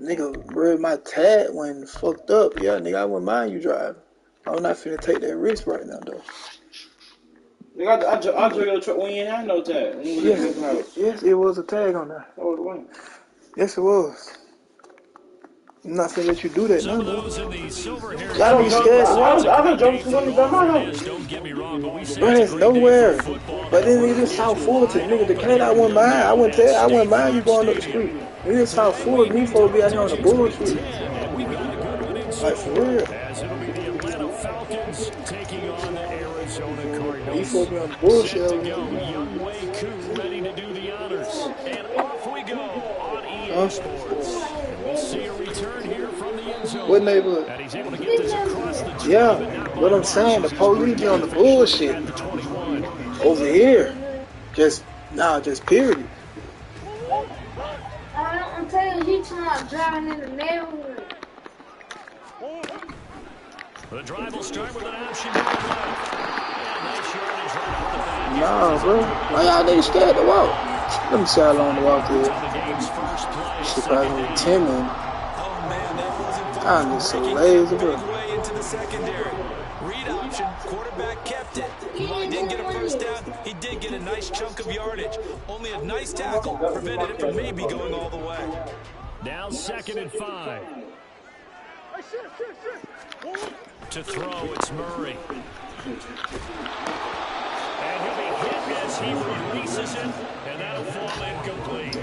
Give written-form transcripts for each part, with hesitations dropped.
Nigga, bro, my tag went fucked up. Yeah, nigga, I wouldn't mind you driving. I'm not finna take that risk right now, though. Nigga, I drove your truck when you ain't had no tag. Yes, it was a tag on there. Oh, it wasn't. Yes, it was. I'm not finna let you do that now, though. I don't be scared. I don't jump to one by my house. Bro, it's nowhere. But then nigga, this South Fulton. Nigga, the Canada, I wouldn't mind. I wouldn't mind you going up the street. Nigga, this South Fulton, these folks be out here on the bullshit. Like, for real. As it'll be the Atlanta Falcons taking on the Arizona Cardinals. These folks be on the bullshit. Set to go. Young Wei Koo ready to do the honors. And off we go on EA Sports. And we'll see a return here from the end zone. What neighborhood? And he's able to get this across the 20. Yeah, what I'm saying, the police be on the bullshit. Over here. Just period. I'm telling you, he's not driving in the neighborhood. The drive will start with an option to the left. And nice yardage right off the bat. Nah, bro. Why y'all niggas scared to walk? Let me see how long to walk here. Shit probably gonna be 10 minutes. I'm just so lazy, bro. Into the secondary. Read option. Quarterback kept it. While he didn't get a first down, he did get a nice chunk of yardage. Only a nice tackle prevented it from maybe going all the way. Now 2nd and 5. To throw, it's Murray. And he'll be hit as he releases it, and that'll fall incomplete.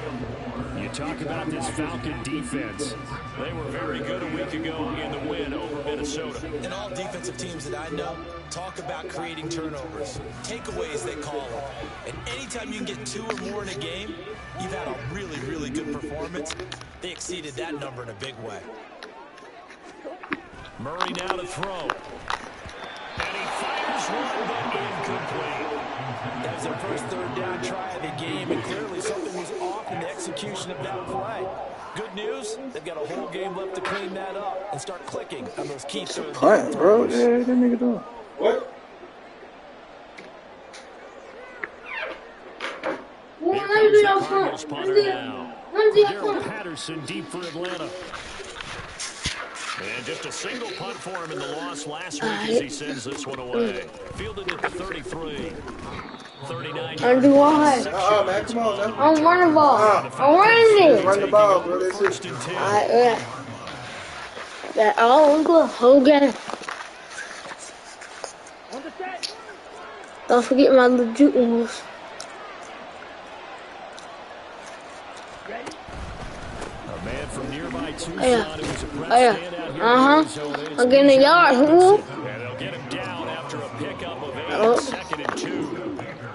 You talk about this Falcon defense. They were very good a week ago in the win over Minnesota. And all defensive teams that I know talk about creating turnovers. Takeaways, they call them. And anytime you can get 2 or more in a game, you've had a really, really good performance. They exceeded that number in a big way. Murray now to throw. And he fires one, but incomplete. That was their first 3rd down try of the game, and clearly something was off in the execution of that play. Good news, they've got a whole game left to clean that up and start clicking on those key third downs. Bro, yeah, that nigga doing. What? Here comes the Cardinals punter now. Daryl Patterson deep for Atlanta. And just a single punt for him in the loss last week as he sends this one away. Fielded at the 33. 39 I do what? Man, come on now. I'm running the ball. I'm running it. Run the ball, bro. That's it. First and 10. That all good whole game. Don't forget my legit ones. A man from nearby Tucson who was a prep standout here in Arizona. I'm getting a yard. And they'll get him down after a pickup of 8, 2nd and 2.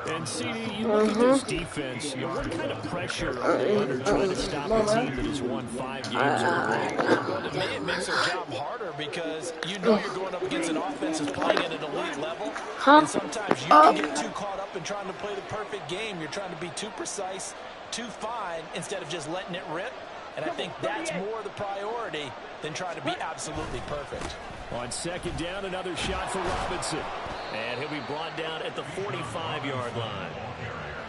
And CD, you look at this defense, what kind of pressure are they under trying to stop a team that has won 5 games Well, to me, it makes their job harder because you know you're going up against an offense that's playing at an elite level. And sometimes you can get too caught up in trying to play the perfect game. You're trying to be too precise, too fine, instead of just letting it rip. And I think that's more the priority than trying to be absolutely perfect. On 2nd down, another shot for Robinson. And he'll be brought down at the 45-yard line.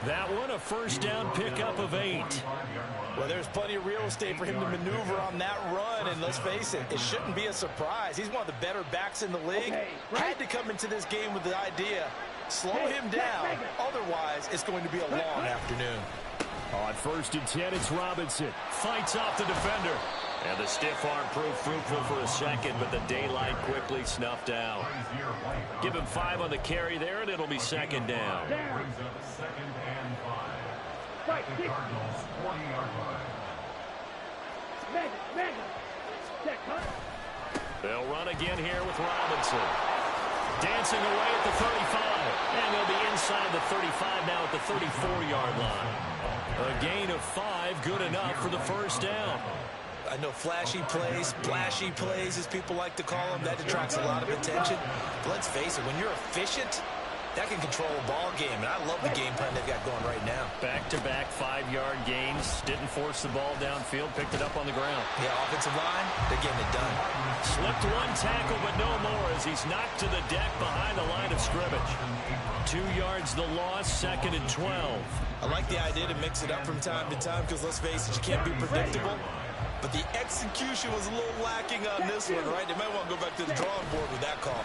That one, a first down pickup of 8. Well, there's plenty of real estate for him to maneuver on that run. And let's face it, it shouldn't be a surprise. He's one of the better backs in the league. Had to come into this game with the idea, slow him down. Otherwise, it's going to be a long afternoon. On 1st and 10, it's Robinson. Fights off the defender. And the stiff arm proved fruitful for a second, but the daylight quickly snuffed out. Give him 5 on the carry there, and it'll be 2nd down. They'll run again here with Robinson. Dancing away at the 35. And they'll be inside the 35 now at the 34-yard line. A gain of 5, good enough for the first down. I know flashy plays, splashy plays, as people like to call them, that attracts a lot of attention. But let's face it, when you're efficient, that can control a ball game. And I love the game plan they've got going right now. Back-to-back 5-yard gains. Didn't force the ball downfield. Picked it up on the ground. Yeah, offensive line, they're getting it done. Slipped one tackle, but no more as he's knocked to the deck behind the line of scrimmage. 2 yards the loss, 2nd and 12. I like the idea to mix it up from time to time because let's face it, you can't be predictable. but the execution was a little lacking on this one, right? They might want to go back to the drawing board with that call.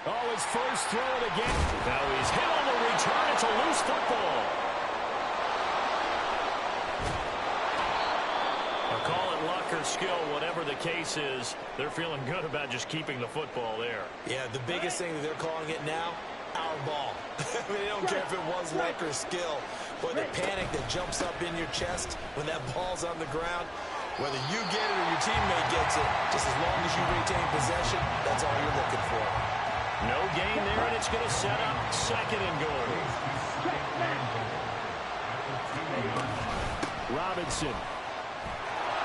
Oh, his first throw it again. Now he's hit on the return. It's a loose football. I'll call it luck or skill, whatever the case is. They're feeling good about just keeping the football there. Yeah, the biggest thing that they're calling it now, our ball. I mean, they don't care if it was luck or skill, but the panic that jumps up in your chest when that ball's on the ground, whether you get it or your teammate gets it, just as long as you retain possession, that's all you're looking for. No gain there, and it's going to set up second and goal. Robinson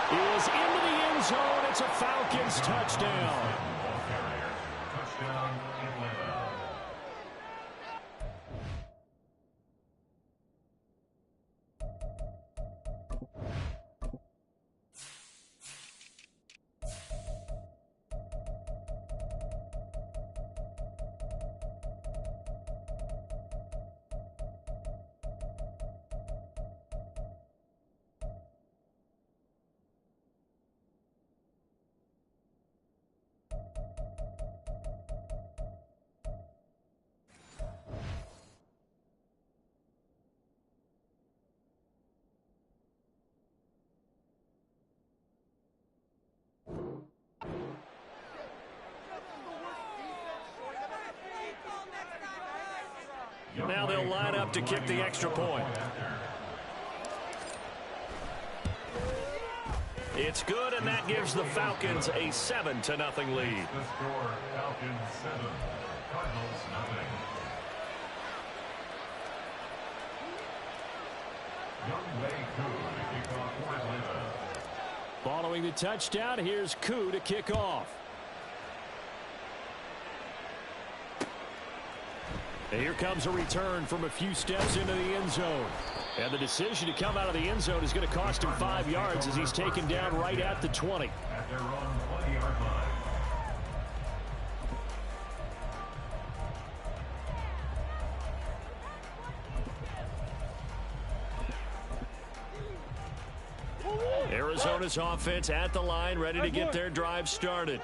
is into the end zone. It's a Falcons touchdown. Now they'll line up to kick the extra point. It's good, and that gives the Falcons a 7-0 lead. The score, Falcons 7, Cardinals 0. Young Wei Koo to kick off for Atlanta. Following the touchdown, here's Koo to kick off. And here comes a return from a few steps into the end zone. And the decision to come out of the end zone is going to cost him 5 yards as he's taken down right at the 20. At their own 20-yard line. Arizona's offense at the line, ready to get their drive started.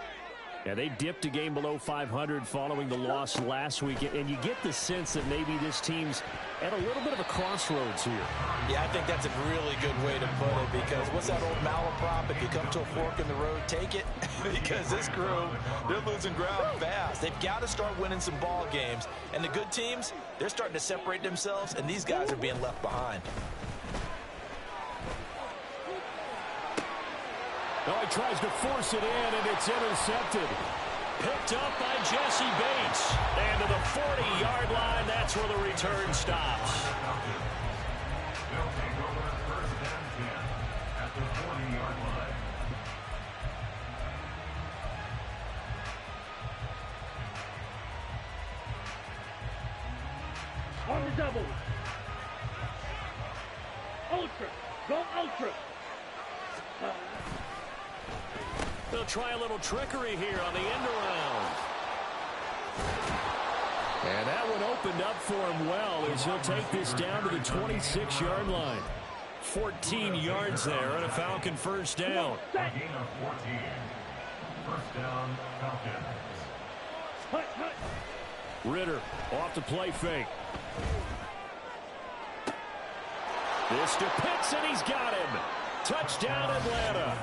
Yeah, they dipped a game below 500 following the loss last week, and you get the sense that maybe this team's at a little bit of a crossroads here. Yeah, I think that's a really good way to put it, because what's that old malaprop? If you come to a fork in the road, take it. Because this crew, they're losing ground fast. They've got to start winning some ball games. And the good teams, they're starting to separate themselves, and these guys are being left behind. Oh, he tries to force it in, and it's intercepted. Picked up by Jesse Bates. And to the 40-yard line, that's where the return stops. They'll take over first and 10 at the 40-yard line. On the double. Ultra. Go ultra. They'll try a little trickery here on the end around. And that one opened up for him well as he'll take this down to the 26-yard line. 14 yards there and a Falcon first down. Gain of 14. First down, Falcons. Ritter off the play fake. This to Pitts, and he's got him. Touchdown, Atlanta.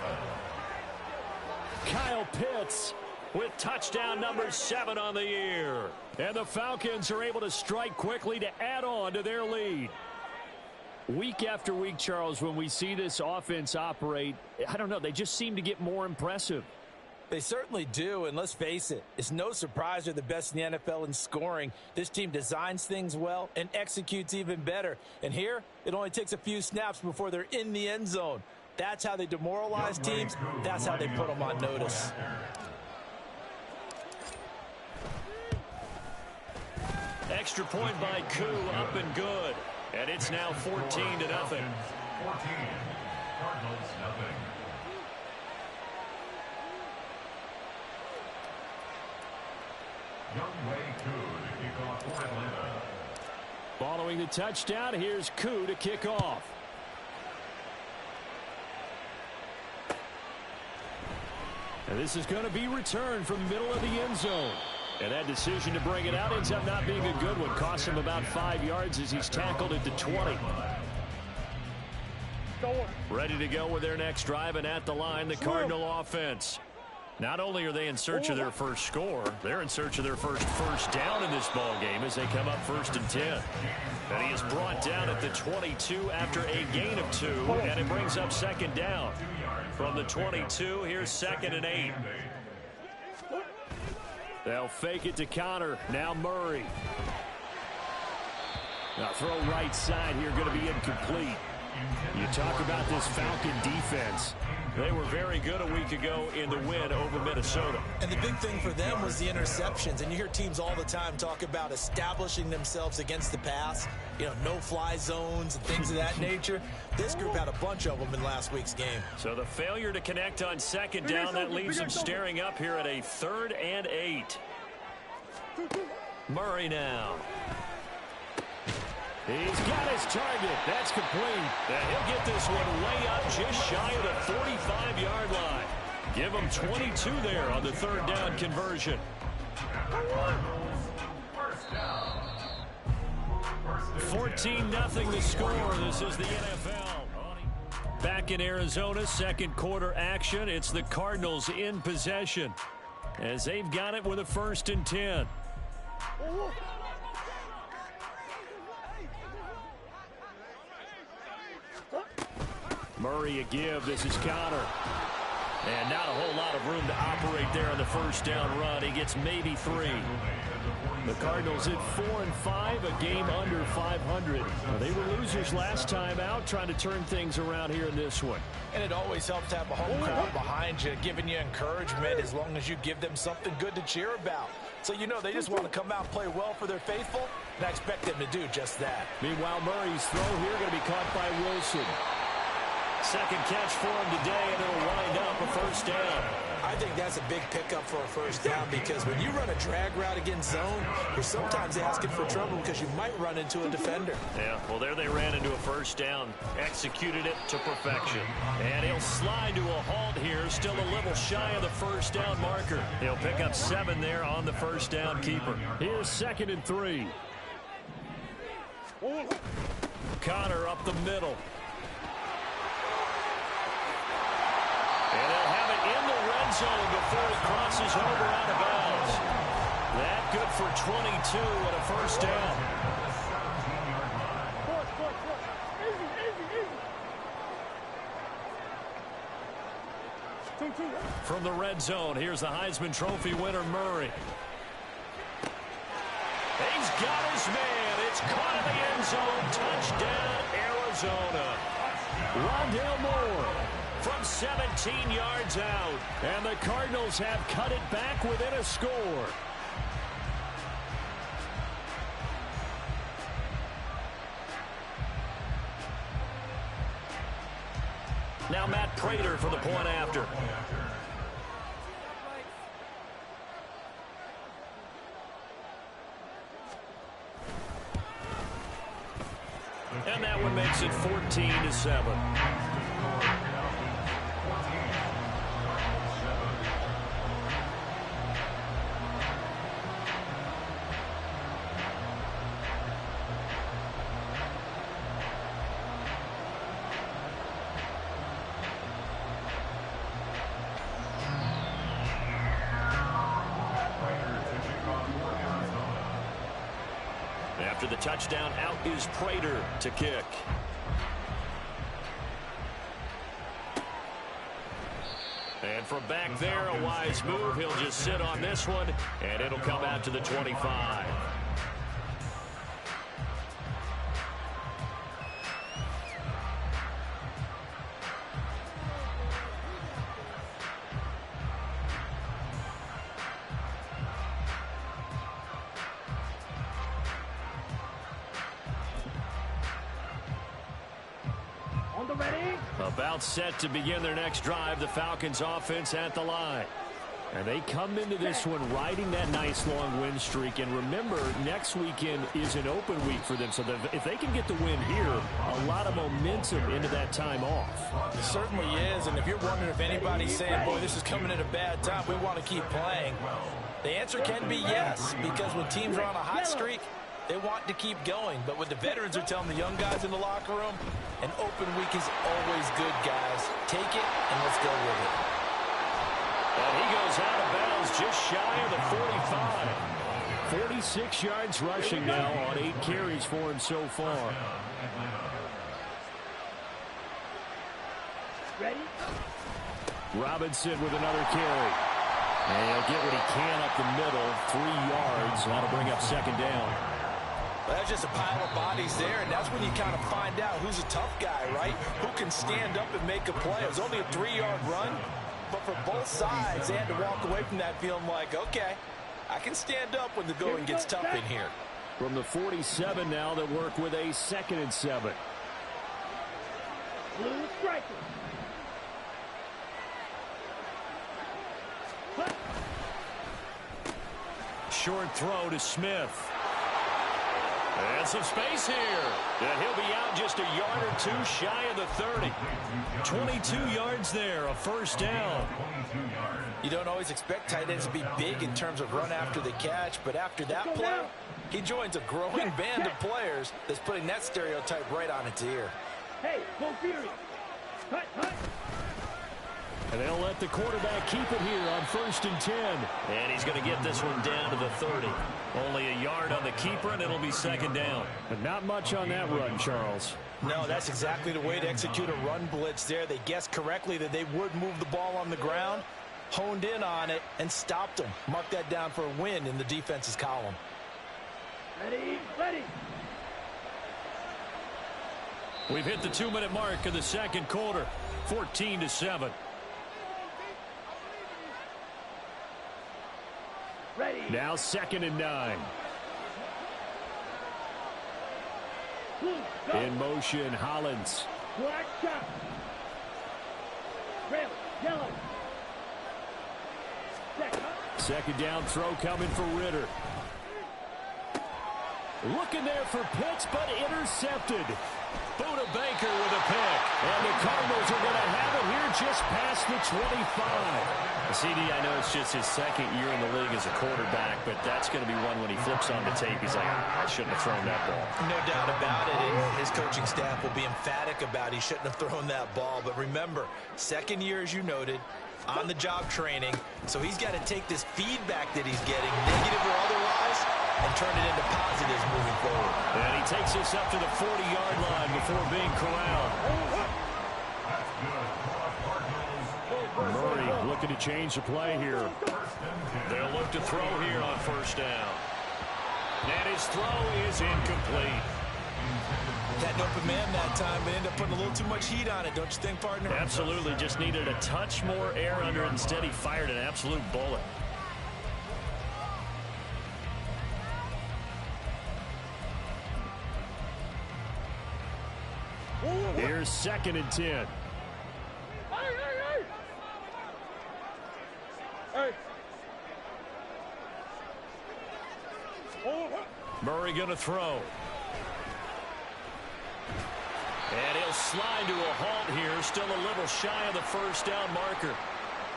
Kyle Pitts with touchdown number 7 on the year. And the Falcons are able to strike quickly to add on to their lead. Week after week, Charles, when we see this offense operate, I don't know, they just seem to get more impressive. They certainly do, and let's face it, it's no surprise they're the best in the NFL in scoring. This team designs things well and executes even better. And here, it only takes a few snaps before they're in the end zone. That's how they demoralize teams. That's how they put them on notice. Extra point by Koo, up and good. And it's now 14-0. 14. Cardinals 0. Young Wei Koo to kick off for Atlanta. Following the touchdown, here's Koo to kick off. And this is going to be returned from the middle of the end zone. And that decision to bring it out ends up not being a good one. Costs him about 5 yards as he's tackled at the 20. Ready to go with their next drive, and at the line, the Cardinal offense. Not only are they in search of their first score, they're in search of their first down in this ball game as they come up 1st and 10. And he is brought down at the 22 after a gain of 2, and it brings up 2nd down. From the 22, here's 2nd and 8. They'll fake it to Connor. Now Murray. Now throw right side here, going to be incomplete. You talk about this Falcon defense. They were very good a week ago in the win over Minnesota. And the big thing for them was the interceptions. And you hear teams all the time talk about establishing themselves against the pass. You know, no-fly zones and things of that nature. This group had a bunch of them in last week's game. So the failure to connect on 2nd down, that leaves them staring up here at a 3rd and 8. Murray now. He's got his target. That's complete. And he'll get this one way up just shy of the 45-yard line. Give him 22 there on the 3rd down conversion. 14-0 the score. This is the NFL. Back in Arizona, 2nd quarter action. It's the Cardinals in possession as they've got it with a 1st and 10. Murray a give. This is Connor. And not a whole lot of room to operate there on the 1st down run. He gets maybe 3. The Cardinals at 4-5, a game under 500. They were losers last time out, trying to turn things around here in this one. And it always helps to have a home crowd behind you, giving you encouragement as long as you give them something good to cheer about. So you know they just want to come out and play well for their faithful, and I expect them to do just that. Meanwhile, Murray's throw here going to be caught by Wilson. 2nd catch for him today, and it'll wind up a 1st down. I think that's a big pickup for a 1st down because when you run a drag route against zone, you're sometimes asking for trouble because you might run into a defender. Yeah, well, there they ran into a 1st down, executed it to perfection. And he'll slide to a halt here, still a little shy of the 1st down marker. He'll pick up 7 there on the 1st down keeper. Here's 2nd and 3. Connor up the middle. And they'll have it in the red zone before he crosses over out of bounds. That good for 22 and a 1st down. From the red zone, here's the Heisman Trophy winner, Murray. He's got his man. It's caught in the end zone. Touchdown, Arizona. Rondale Moore from 17 yards out. And the Cardinals have cut it back within a score. Now Matt Prater for the point after. And that one makes it 14-7. After the touchdown, out is Prater to kick. And from back there, a wise move. He'll just sit on this one, and it'll come out to the 25. About set to begin their next drive. The Falcons offense at the line. And they come into this one riding that nice long win streak. And remember, next weekend is an open week for them. So if they can get the win here, a lot of momentum into that time off. It certainly is. And if you're wondering if anybody's saying, boy, this is coming at a bad time, we want to keep playing, the answer can be yes. Because when teams are on a hot streak, they want to keep going. But what the veterans are telling the young guys in the locker room, an open week is always good, guys. Take it and let's go with it. And he goes out of bounds just shy of the 45. 46 yards rushing now on 8 carries for him so far. Ready? Robinson with another carry. And he'll get what he can up the middle. 3 yards. That'll bring up second down. Well, that's just a pile of bodies there, and that's when you kind of find out who's a tough guy, right? Who can stand up and make a play. It was only a 3-yard run. But for both sides, they had to walk away from that feeling like, okay, I can stand up when the going gets tough in here. From the 47 now, they work with a 2nd and 7. Blue striker. Short throw to Smith. And some space here. And he'll be out just a yard or two shy of the 30. 22 yards there, a first down. You don't always expect tight ends to be big in terms of run after the catch, but after that play, he joins a growing band of players that's putting that stereotype right on its ear. Hey, go Fury. Cut, cut. And they'll let the quarterback keep it here on 1st and 10. And he's going to get this one down to the 30. Only a yard on the keeper, and it'll be second down. But not much on that run, Charles. No, that's exactly the way to execute a run blitz there. They guessed correctly that they would move the ball on the ground, honed in on it, and stopped them. Mark that down for a win in the defense's column. Ready, ready. We've hit the 2-minute mark of the second quarter. 14-7. Ready. Now 2nd and 9. Blue, go. In motion, Hollins. Black shot. Red, yellow. Second down throw coming for Ritter. Looking there for Pitts, but intercepted. Buda Baker with a pick. And the Cardinals are going to have it here just past the 25. CD, I know it's just his 2nd year in the league as a quarterback, but that's going to be one when he flips on the tape. He's like, I shouldn't have thrown that ball. No doubt about it. And his coaching staff will be emphatic about he shouldn't have thrown that ball. But remember, 2nd year, as you noted, on-the-job training. So he's got to take this feedback that he's getting, negative or otherwise, and turn it into positives moving forward. And he takes us up to the 40-yard line before being corralled. Murray looking to change the play here. They'll look to throw here on 1st down. And his throw is incomplete. Had an open man that time, but ended up putting a little too much heat on it, don't you think, partner? Absolutely. Just needed a touch more air under it. Instead, he fired an absolute bullet. Here's 2nd and 10. Murray going to throw. And he'll slide to a halt here. Still a little shy of the 1st down marker.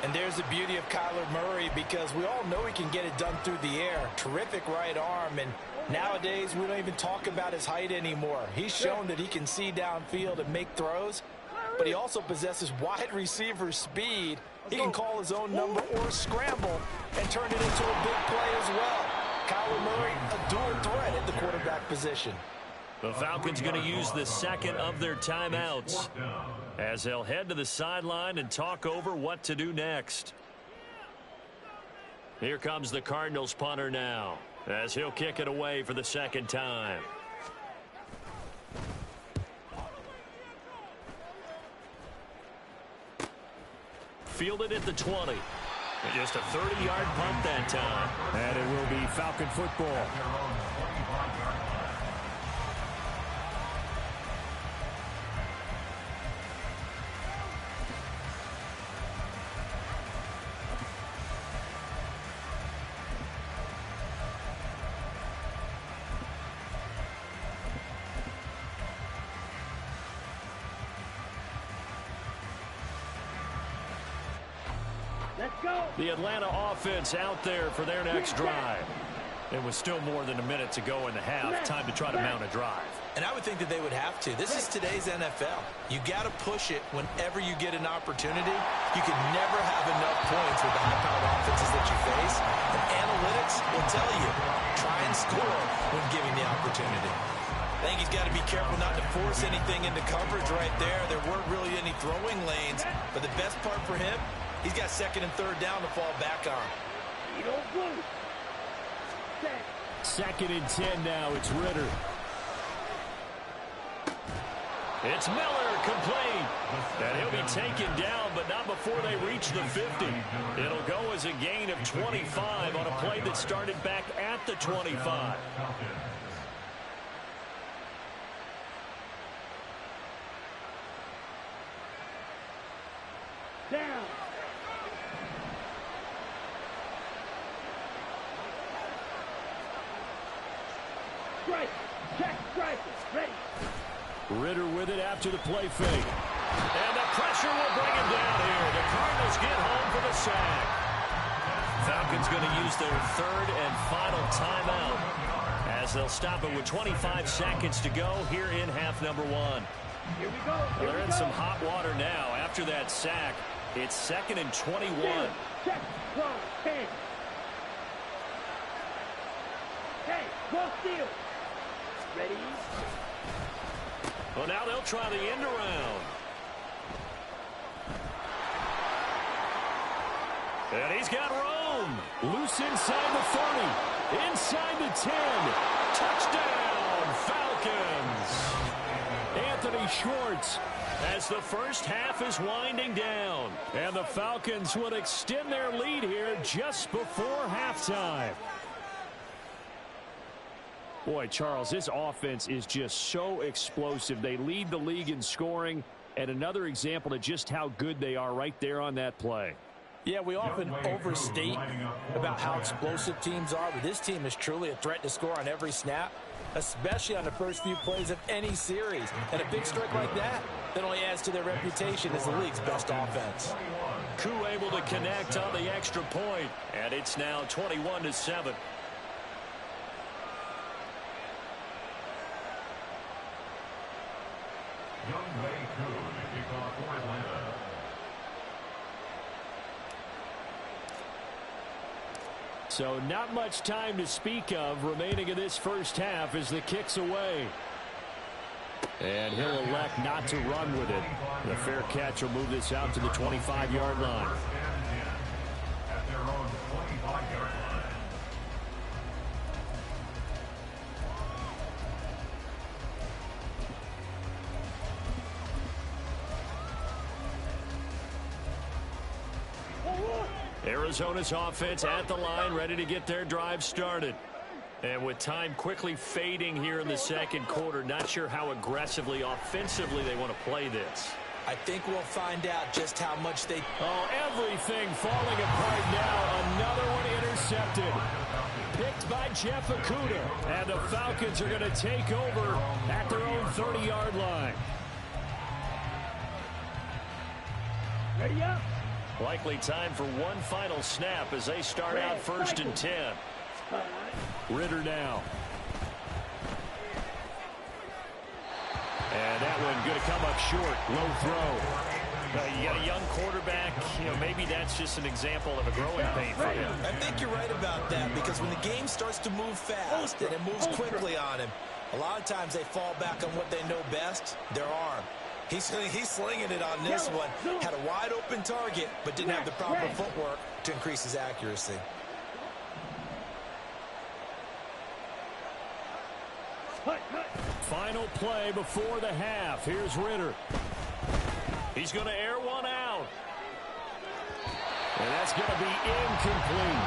And there's the beauty of Kyler Murray, because we all know he can get it done through the air. Terrific right arm, and nowadays we don't even talk about his height anymore. He's shown that he can see downfield and make throws, but he also possesses wide receiver speed. He can call his own number or scramble and turn it into a big play as well. Kyler Murray, a dual threat at the quarterback position. The Falcons going to use the 2nd of their timeouts as they'll head to the sideline and talk over what to do next. Here comes the Cardinals punter now as he'll kick it away for the 2nd time. Fielded at the 20. And just a 30-yard punt that time. And it will be Falcon football. Let's go. The Atlanta offense out there for their next drive. It was still more than a minute to go in the half. Time to try to mount a drive. And I would think that they would have to. This is today's NFL. You got to push it whenever you get an opportunity. You can never have enough points with the high-powered offenses that you face. And analytics will tell you, try and score when given the opportunity. I think he's got to be careful not to force anything into coverage right there. There weren't really any throwing lanes. But the best part for him, he's got second and third down to fall back on. You don't blue. Second and 10 now. It's Ritter. It's Miller, complete. And he'll be taken down, but not before they reach the 50. It'll go as a gain of 25 on a play that started back at the 25. Down. Strike. Check strike. Ready. Ritter with it after the play fake. And the pressure will bring him down here. The Cardinals get home for the sack. Falcons going to use their third and final timeout as they'll stop it with 25 seconds to go here in half number one. Here we go. They're in some hot water now after that sack. It's second and 21. Check. 10. Hey, cross field. Ready? Well, now they'll try the end around. And he's got Rome. Loose inside the 30. Inside the 10. Touchdown, Falcons. Anthony Schwartz as the first half is winding down. And the Falcons will extend their lead here just before halftime. Boy, Charles, this offense is just so explosive. They lead the league in scoring, and another example of just how good they are right there on that play. Yeah, we often overstate about how explosive teams are, but this team is truly a threat to score on every snap, especially on the first few plays of any series. And a big strike like that only adds to their reputation as the league's best offense. Koo able to connect on the extra point, and it's now 21-7. Young Wei Koo to kick off for Atlanta. So not much time to speak of remaining in this first half as the kick's away. And he'll elect not to run with it. The fair catch will move this out to the 25-yard line. At their own 25-yard line. Arizona's offense at the line, ready to get their drive started. And with time quickly fading here in the second quarter, not sure how aggressively, offensively they want to play this. I think we'll find out just how much they... Oh, everything falling apart now. Another one intercepted. Picked by Jeff Okudah. And the Falcons are going to take over at their own 30-yard line. Ready up. Likely time for one final snap as they start out first and 10. Ritter now. And that one going to come up short. Low throw. You got a young quarterback. Maybe that's just an example of a growing pain for him. I think you're right about that, because when the game starts to move fast and it moves quickly on him, a lot of times they fall back on what they know best, their arm. He's slinging it on this one. Had a wide open target, but didn't have the proper footwork to increase his accuracy. Final play before the half. Here's Ritter. He's going to air one out. And that's going to be incomplete.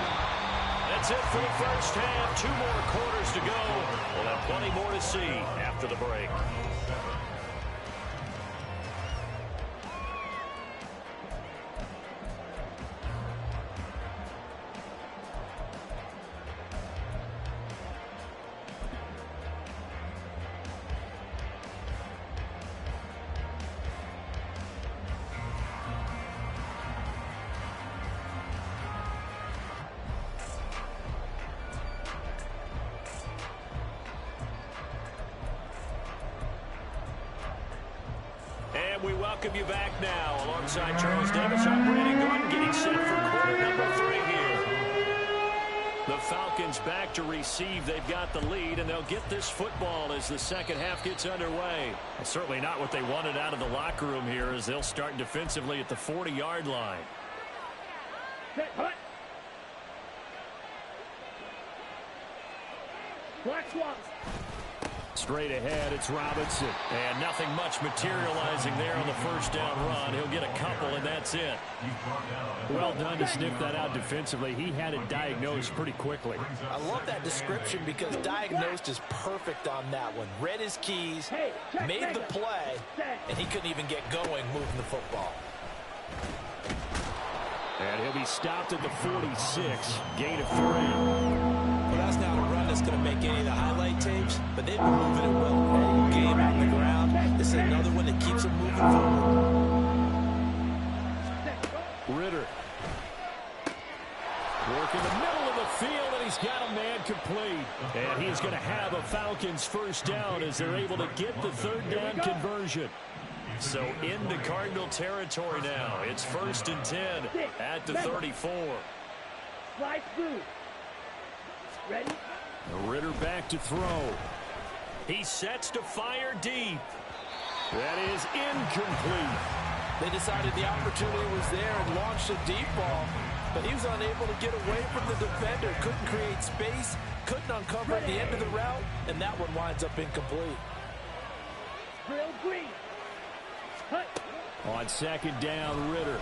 That's it for the first half. 2 more quarters to go. We'll have plenty more to see after the break. we welcome you back now. Alongside Charles Davis, I'm Brandon Gordon, getting set for quarter number 3 here. The Falcons back to receive. They've got the lead, and they'll get this football as the second half gets underway. And certainly not what they wanted out of the locker room here, as they'll start defensively at the 40-yard line. Set, hut. Black swap. Straight ahead, it's Robinson. And nothing much materializing there on the first down run. He'll get a couple, and that's it. Well done to sniff that out defensively. He had it diagnosed pretty quickly. I love that description because diagnosed is perfect on that one. Read his keys, made the play, and he couldn't even get going moving the football. And he'll be stopped at the 46. Gain of 3. Well, that's not a run that's going to make any of the highlight tapes, but they've been moving it well the whole game on the ground. This is another one that keeps them moving forward. Ritter. Working the middle of the field, and he's got a man complete. And he's going to have a Falcons first down as they're able to get the third down conversion. So into Cardinal territory now. It's 1st and 10 at the 34. Slide through. Ready? Ritter back to throw. He sets to fire deep. That is incomplete. They decided the opportunity was there and launched a deep ball, but he was unable to get away from the defender. Couldn't create space, couldn't uncover at the end of the route, and that one winds up incomplete. Drill green. Hut. On second down, Ritter.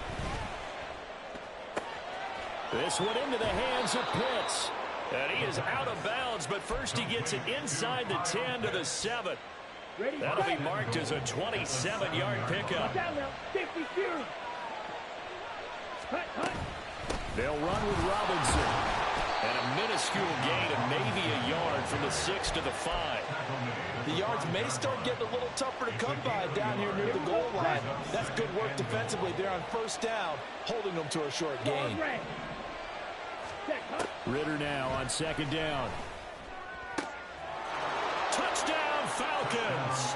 This one into the hands of Pitts. And he is out of bounds, but first he gets it inside the 10 to the 7. Ready? That'll be marked as a 27-yard pickup. Down now. 50 Fury. Hut, hut. They'll run with Robinson. And a minuscule gain of maybe a yard from the 6 to the 5. The yards may start getting a little tougher to come by down here near the goal line. That's good work defensively there on first down, holding them to a short gain. Ritter now on second down. Touchdown, Falcons!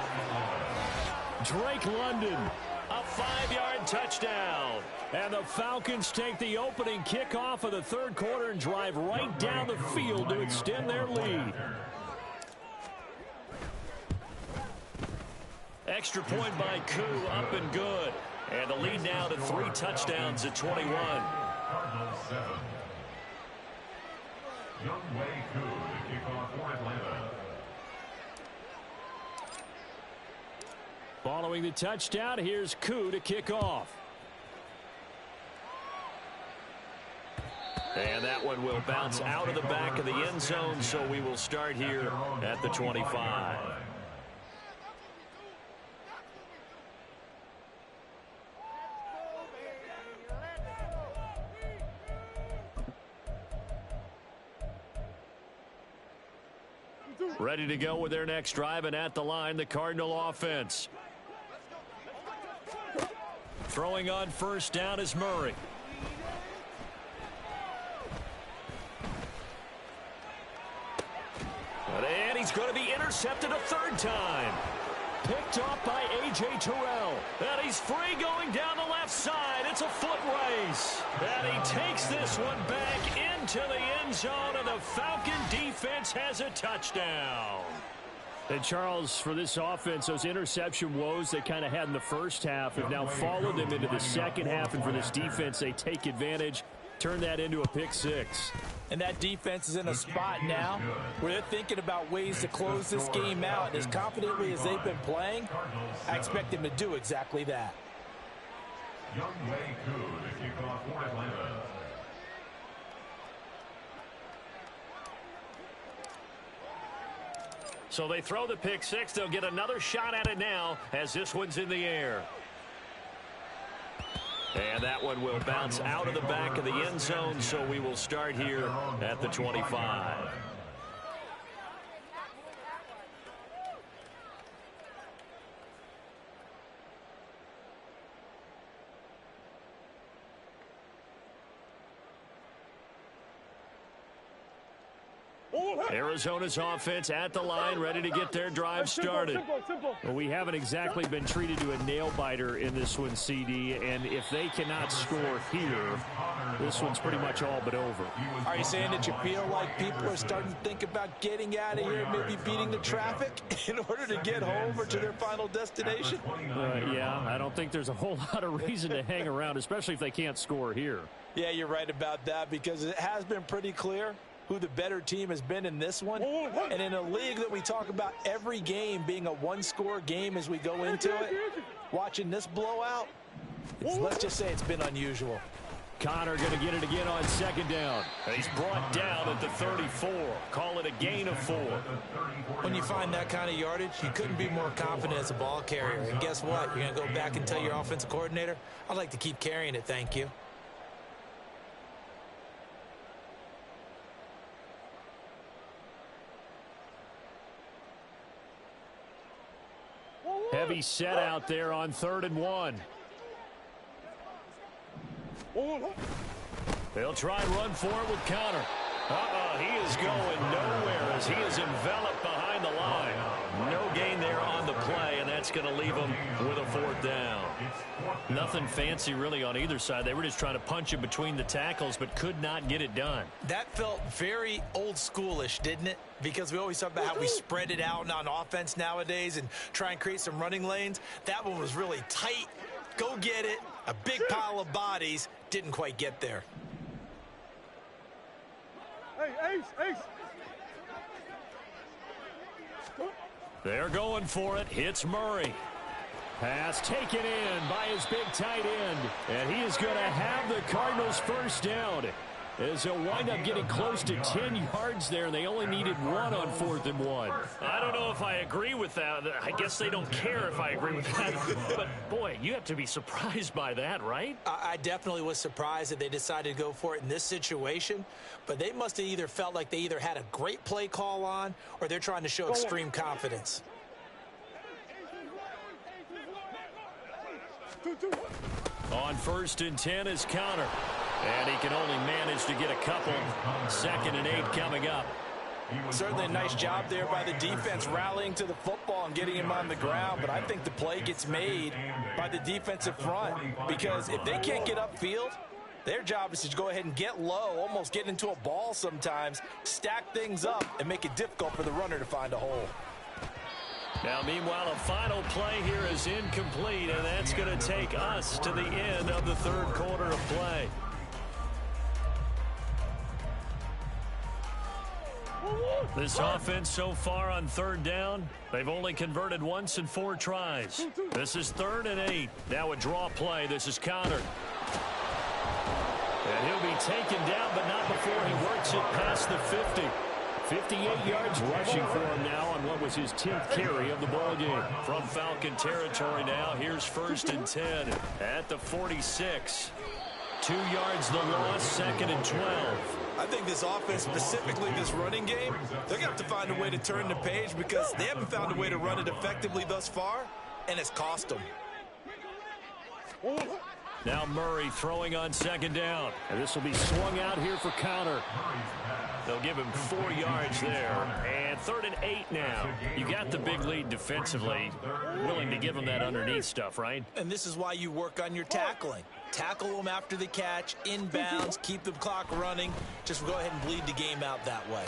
Drake London, a 5-yard touchdown. And the Falcons take the opening kickoff of the third quarter and drive right down the field to extend their lead. Extra point by Koo, up and good. And the lead now to 3 touchdowns at 21. Cardinals 7. Young Wei Koo to kick off for Atlanta. Following the touchdown, here's Koo to kick off. And that one will bounce out of the back of the end zone, so we will start here at the 25. Ready to go with their next drive, and at the line, the Cardinal offense. Throwing on first down is Murray. And he's going to be intercepted a third time. Picked off by A.J. Terrell. And he's free going down the left side. It's a foot race. And he takes this one back into the end zone, and the Falcon defense has a touchdown. And Charles, for this offense, those interception woes they kind of had in the first half have now followed them into the second half, and for this defense, they take advantage, turn that into a pick six. And that defense is in a spot now where they're thinking about ways to close this game out. And as confidently as they've been playing, I expect them to do exactly that. Young Wei Koo to kick off for Atlanta. So they throw the pick six. They'll get another shot at it now as this one's in the air. And that one will bounce out of the back of the end zone, so we will start here at the 25. Arizona's offense at the line, ready to get their drive started. Well, we haven't exactly been treated to a nail-biter in this one, CD, and if they cannot score here, this one's pretty much all but over. Are you saying that you feel like people are starting to think about getting out of here, maybe beating the traffic in order to get home or to their final destination? Yeah, I don't think there's a whole lot of reason to hang around, especially if they can't score here. Yeah, you're right about that, because it has been pretty clear who the better team has been in this one. And in a league that we talk about every game being a one-score game as we go into it, watching this blowout, let's just say it's been unusual. Connor going to get it again on second down. He's brought down at the 34. Call it a gain of 4. When you find that kind of yardage, you couldn't be more confident as a ball carrier. And guess what? You're going to go back and tell your offensive coordinator, I'd like to keep carrying it, thank you. Heavy set out there on 3rd and 1. They'll try and run for it with Connor. He is going nowhere as he is enveloped behind the line. No gain there on the play, and that's going to leave him with a 4th down. Nothing fancy really on either side. They were just trying to punch him between the tackles, but could not get it done. That felt very old schoolish, didn't it? Because we always talk about how we spread it out on offense nowadays and try and create some running lanes. That one was really tight. Go get it. A big pile of bodies. Didn't quite get there. Hey, Ace. They're going for it. Hits Murray. Pass taken in by his big tight end. And he is going to have the Cardinals' first down. As they'll wind up getting close to 10 yards there, and they only needed 1 on 4th and 1. I don't know if I agree with that. I guess they don't care if I agree with that. But, boy, you have to be surprised by that, right? I definitely was surprised that they decided to go for it in this situation. But they must have either felt like they either had a great play call on or they're trying to show extreme confidence. On 1st and 10 is Connor. And he can only manage to get a couple. 2nd and 8 coming up. Certainly a nice job there by the defense rallying to the football and getting him on the ground. But I think the play gets made by the defensive front. Because if they can't get upfield, their job is to go ahead and get low, almost get into a ball sometimes, stack things up, and make it difficult for the runner to find a hole. Now, meanwhile, a final play here is incomplete, and that's going to take us to the end of the 3rd quarter of play. This offense so far on 3rd down, they've only converted once in 4 tries. This is 3rd and 8. Now a draw play. This is Connor. And he'll be taken down, but not before he works it past the 50. 58 yards rushing for him now on what was his 10th carry of the ballgame. From Falcon territory now, here's 1st and 10 at the 46. 2 yards the loss, 2nd and 12. I think this offense, specifically this running game, they're going to have to find a way to turn the page because they haven't found a way to run it effectively thus far, and it's cost them. Now Murray throwing on 2nd down. And this will be swung out here for Connor. They'll give him 4 yards there. And 3rd and 8 now. You got the big lead defensively. Willing to give him that underneath stuff, right? And this is why you work on your tackling. Tackle them after the catch, inbounds, keep the clock running. Just go ahead and bleed the game out that way.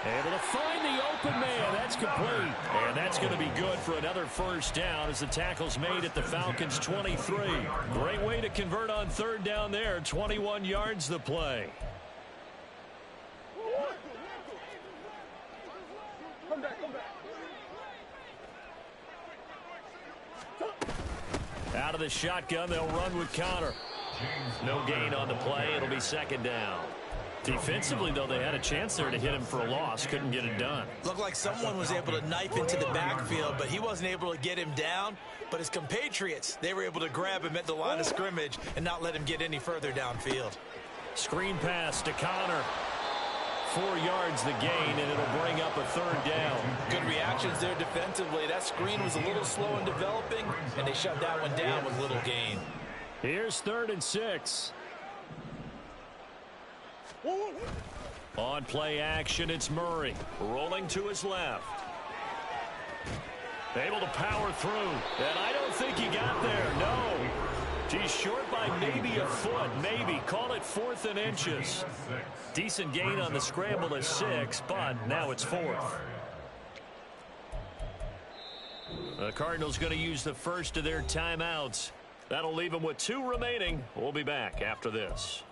Able to find the open man. That's complete. And that's going to be good for another 1st down as the tackle's made at the Falcons' 23. Great way to convert on 3rd down there. 21 yards the play. Come back. Out of the shotgun, they'll run with Connor. No gain on the play. It'll be 2nd down. Defensively, though, they had a chance there to hit him for a loss. Couldn't get it done. Looked like someone was able to knife into the backfield, but he wasn't able to get him down. But his compatriots, they were able to grab him at the line of scrimmage and not let him get any further downfield. Screen pass to Connor. 4 yards the gain, and it'll bring up a 3rd down. Good reactions there defensively. That screen was a little slow in developing, and they shut that one down with little gain. Here's 3rd and 6. On play action, it's Murray. Rolling to his left. Able to power through. And I don't think he got there. No. He's short by maybe a foot. Maybe. Call it 4th and inches. Decent gain on the scramble to 6, but now it's 4th. The Cardinals going to use the first of their timeouts. That'll leave them with 2 remaining. We'll be back after this.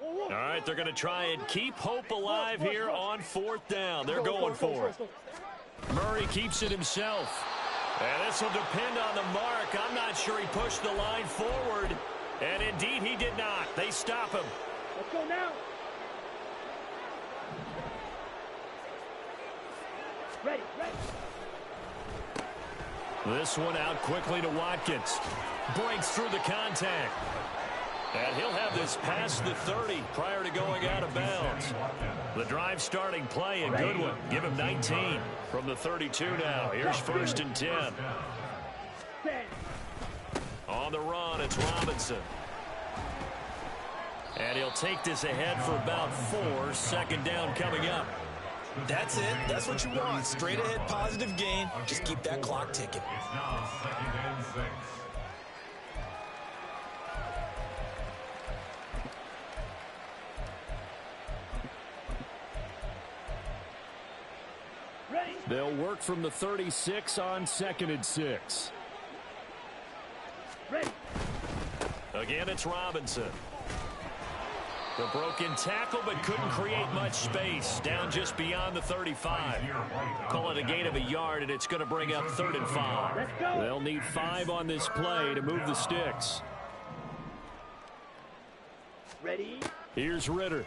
All right, they're going to try and keep hope alive here on 4th down. They're going for it. Murray keeps it himself. And this will depend on the mark. I'm not sure he pushed the line forward. And indeed, he did not. They stop him. Let's go now. Ready. This one out quickly to Watkins. Breaks through the contact. And he'll have this past the 30 prior to going out of bounds. The drive starting play, a good one. Give him 19 from the 32 now. Here's 1st and 10. On the run, it's Robinson. And he'll take this ahead for about 4. 2nd down coming up. That's it. That's what you want. Straight ahead, positive gain. Just keep that clock ticking. It's now 2nd and 6. They'll work from the 36 on 2nd and 6. Ready. Again, it's Robinson. The broken tackle, but couldn't create much space. Down just beyond the 35. Call it a gain of a yard, and it's going to bring up 3rd and 5. Let's go. They'll need 5 on this play to move the sticks. Ready. Here's Ritter.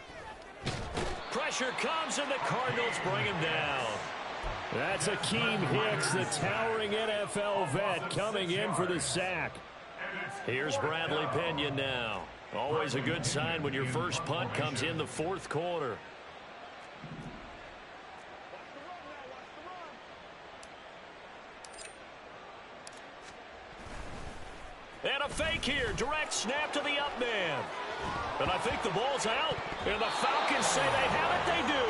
Pressure comes, and the Cardinals bring him down. That's Akeem Hicks, the towering NFL vet, coming in for the sack. Here's Bradley Pinion now. Always a good sign when your first punt comes in the 4th quarter. And a fake here. Direct snap to the up man. And I think the ball's out. And the Falcons say they have it. They do.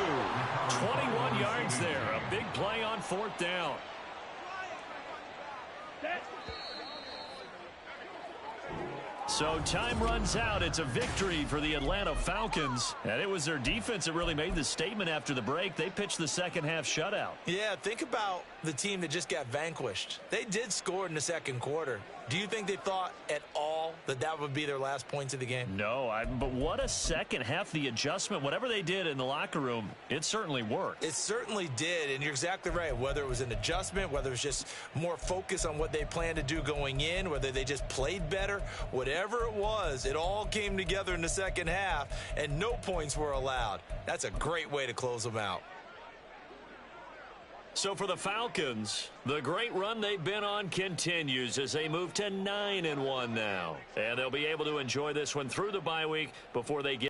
21 yards there. A big play on 4th down. So time runs out. It's a victory for the Atlanta Falcons. And it was their defense that really made the statement after the break. They pitched the second half shutout. Yeah, think about the team that just got vanquished. They did score in the 2nd quarter. Do you think they thought at all that that would be their last points of the game? No, but what a second half. The adjustment, whatever they did in the locker room, it certainly worked. It certainly did, and you're exactly right. Whether it was an adjustment, whether it was just more focus on what they planned to do going in, whether they just played better, whatever it was, it all came together in the second half, and no points were allowed. That's a great way to close them out. So for the Falcons, the great run they've been on continues as they move to 9-1 now. And they'll be able to enjoy this one through the bye week before they get